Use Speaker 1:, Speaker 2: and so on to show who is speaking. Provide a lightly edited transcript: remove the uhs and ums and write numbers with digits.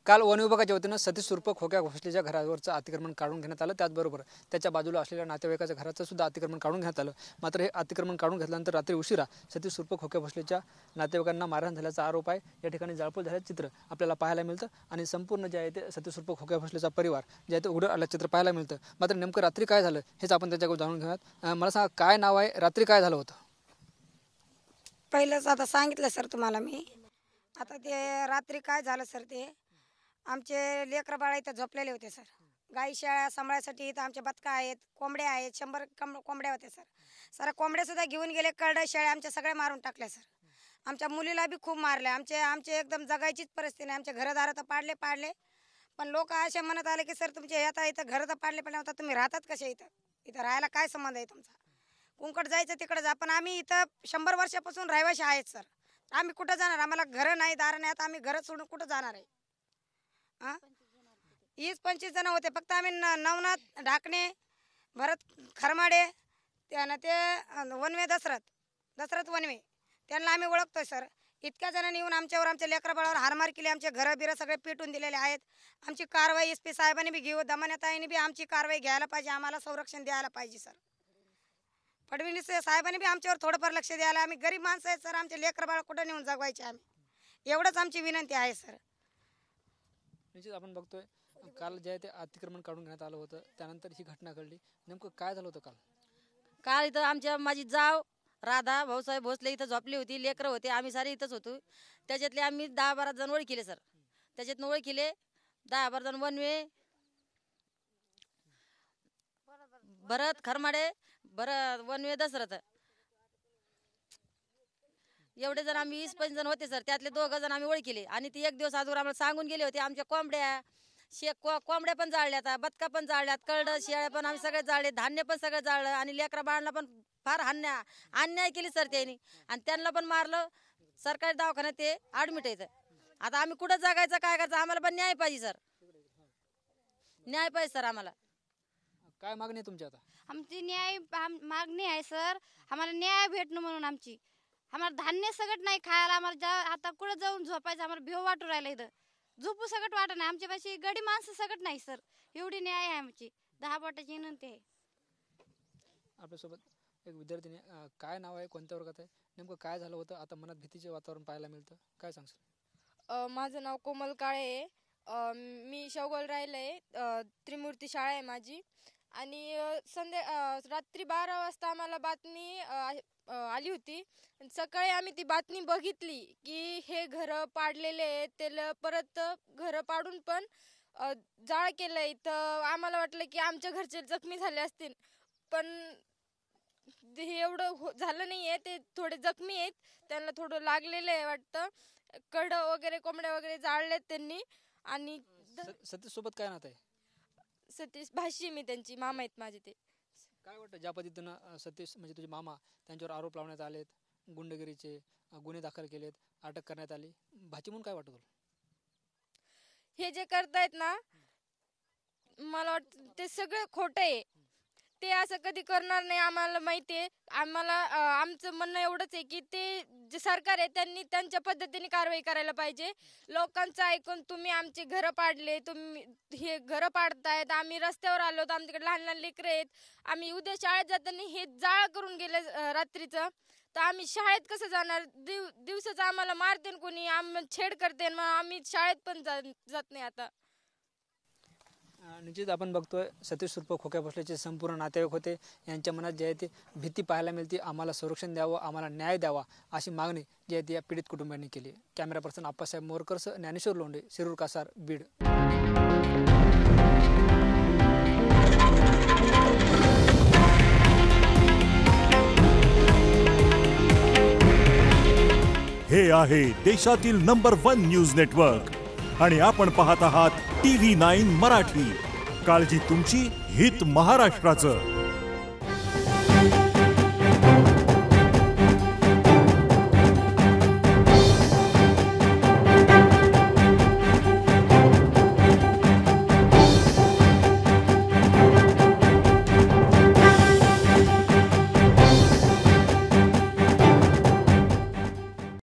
Speaker 1: काल वन विभागाच्या वतीनं सतीश उर्फ खोक्या भोसलेच्या घरावरचं अतिक्रमण काढून घेण्यात आलं। त्याचबरोबर त्याच्या बाजूला असलेल्या नातेवाईकाच्या घराचं सुद्धा अतिक्रमण काढून घेण्यात आलं। मात्र हे अतिक्रमण काढून घेतल्यानंतर रात्री उशिरा सतीश उर्फ खोक्या भोसलेच्या नातेवाईकांना मारहाण झाल्याचा आरोप आहे। या ठिकाणी जाळपोळ झाल्याचं चित्र आपल्याला पाहायला मिळतं आणि संपूर्ण जे आहे ते सतीश उर्फ खोक्या भोसलेचा परिवार जे आहे ते उघडं आलं चित्र पाहायला मिळतं। मात्र नेमकं रात्री काय झालं हेच आपण त्याच्याकडून जाणून घेऊयात। मला सांगा, काय नाव आहे, रात्री काय झालं होतं?
Speaker 2: पहिलंच आता सांगितलं सर तुम्हाला मी। आता ते रात्री काय झालं सर, ते आमचे लेकरं बाळा इथं झोपलेले होते सर। गाई शेळ्या सांभाळायसाठी इथं आमचे बदका आहेत, कोंबड्या आहेत, 100 कोंबड्या होते सर। सारा कोंबड्यासुद्धा घेऊन गेले, करडं शेळ्या आमच्या सगळ्या मारून टाकल्या सर। आमच्या मुलीला बी खूप मारले। आमचे एकदम जगायचीच परिस्थिती नाही। आमचे घरदार तर पाडले पण लोक असे म्हणत आले की सर तुमचे आता इथं घर तर पाडले होता, तुम्ही राहतात कसे इथं राहायला काय संबंध आहे तुमचा? कुंकड जायचं तिकडे जा, पण आम्ही इथं 100 वर्षापासून रहिवाशी आहेत सर। आम्ही कुठं जाणार? आम्हाला घरं नाही, दार नाही, आता आम्ही घर सोडून कुठं जाणार आहे? 20-25 जण होते फक्त। आम्ही नवनाथ ढाकणे, भरत खरमाडे, त्यानं ते वनवे दशरथ वनवे, त्यांना आम्ही ओळखतोय सर। इतक्या जणांनी येऊन आमच्यावर, आमच्या लेकराबाळावर हारमार केली, आमचे घरं बिरं सगळे पेटून दिलेले आहेत। आमची कारवाई SP साहेबांनी बी घेऊ, दमान्याताईंनी बी आमची कारवाई घ्यायला पाहिजे, आम्हाला संरक्षण द्यायला पाहिजे सर। फडणवीस साहेबांनी बी आमच्यावर थोडंफार लक्ष द्यायला। आम्ही गरीब माणसं आहेत सर, आमचे लेकरबाळ कुठं नेऊन जगवायचे आम्ही, एवढंच आमची विनंती आहे सर।
Speaker 1: निश्चित आपण बघतोय काल जे आहे ते अतिक्रमण काढून घेण्यात आलं होतं, त्यानंतर ही घटना घडली। नेमकं काय झालं होतं
Speaker 3: काल इथं माझी जाव राधा भाऊसाहेब भोसले इथं झोपली होती, लेकरं होते, आम्ही सारे इथंच होतो। त्याच्यातले आम्ही 10-12 जण ओळखीले सर। त्याच्यातून ओळखीले 10-12 जण वनवे, भरत खरमाडे, वनवे दशरथ, एवढे जण आम्ही 20-25 जण होते सर। त्यातले 2 जण आम्ही ओळखीले आणि ती एक दिवस अगोदर आम्हाला सांगून गेले होते। आमच्या कोंबड्या पण जाळल्यात, बदका पण जाळल्यात, करडं शेळ्या पण आम्ही सगळे जाळले, धान्य पण सगळं जाळलं आणि लेकरा बाळांना पण फार अन्याय केली सर त्यांनी, आणि त्यांना पण मारलं। सरकारी दवाखान्यात ते ॲडमिट आहेत। आता आम्ही कुठं जगायचं, काय करायचं? आम्हाला पण न्याय पाहिजे सर, न्याय पाहिजे सर। आम्हाला
Speaker 1: काय मागणी आहे तुमची? आता
Speaker 4: आमची न्याय मागणी आहे सर, आम्हाला न्याय भेटणं म्हणून। आम्हाला धान्य सगळं नाही खायला, आम्हाला आता कुठं जाऊन झोपायचं? आम्हाला भेव वाटू राहिलं, इथं झोपू सगळं वाटत नाही। आमच्यापाशी गडी माणसं सगळं नाही सर, एवढी न्याय आहे आमची। 10 बोटाची विनंती आहे।
Speaker 1: आपल्यासोबत एक विद्यार्थिनी, काय नाव आहे, कोणत्या वर्गात आहे, नेमकं काय झालं होतं? आता मनात भीतीचे वातावरण पाहायला मिळतं, काय सांगशील?
Speaker 5: माझं नाव कोमल काळे आहे। मी शेवगाव राहिले, त्रिमूर्ती शाळा आहे माझी। आणि रात्री 12 वाजता आम्हाला बातमी आली होती। सकाळी आम्ही ती बातमी बघितली की हे घरं पाडलेले आहेत, त्याला परत घरं पाडून पण जाळ केलंय। तर आम्हाला वाटलं की आमच्या घरचे जखमी झाले असतील, पण हे एवढं झालं नाही आहे। ते थोडे जखमी आहेत, त्यांना थोडं लागलेलं आहे वाटतं। करडं वगैरे, कोंबड्या वगैरे जाळलेत त्यांनी। आणि
Speaker 1: सतीश सोबत काय नातं आहे?
Speaker 5: सतीश भाषी, मी त्यांची मामा आहेत माझे। ते
Speaker 1: काय वाटतं ज्या पद्धतीनं सतीश म्हणजे तुझे मामा, त्यांच्यावर आरोप लावण्यात आलेत, गुंडगिरीचे गुन्हे दाखल केलेत, अटक करण्यात आली, भाची म्हणून काय वाटतं तुला?
Speaker 5: हे जे करतायत ना, मला वाटतं ते सगळं खोटं आहे। ते असं कधी करणार नाही, आम्हाला माहिती आहे। आमचं म्हणणं एवढंच आहे की ते जे सरकार आहे त्यांनी त्यांच्या पद्धतीने कारवाई करायला पाहिजे। लोकांचं ऐकून तुम्ही आमचे घरं पाडले, तुम्ही हे घरं पाडतायत, आम्ही रस्त्यावर आलो तर आमच्याकडे लहान लेकरं आहेत। आम्ही उद्या शाळेत जाताना हे जाळ करून गेले रात्रीचं, तर आम्ही शाळेत कसं जाणार? दिवसाचं आम्हाला मारते कोणी, छेड करते, मग आम्ही शाळेत पण जात नाही आता।
Speaker 1: निश्चित आपण बघतोय सतीश उर्फ खोक्या भोसलेचे संपूर्ण नातेवाईक होते। यांच्या मनात जे आहे ते भीती पाहायला मिळते, आम्हाला संरक्षण द्यावं, आम्हाला न्याय द्यावा अशी मागणी जी आहे ती या पीडित कुटुंबियांनी केली। कॅमेरा पर्सन आप्पासाहेब मोरकरसह ज्ञानेश्वर लोंढे, शिरूर कासार, बीड।
Speaker 6: हे आहे देशातील नंबर 1 न्यूज नेटवर्क आणि आपण पाहत आहात TV9 मराठी। काळजी तुमची, हित महाराष्ट्राचं।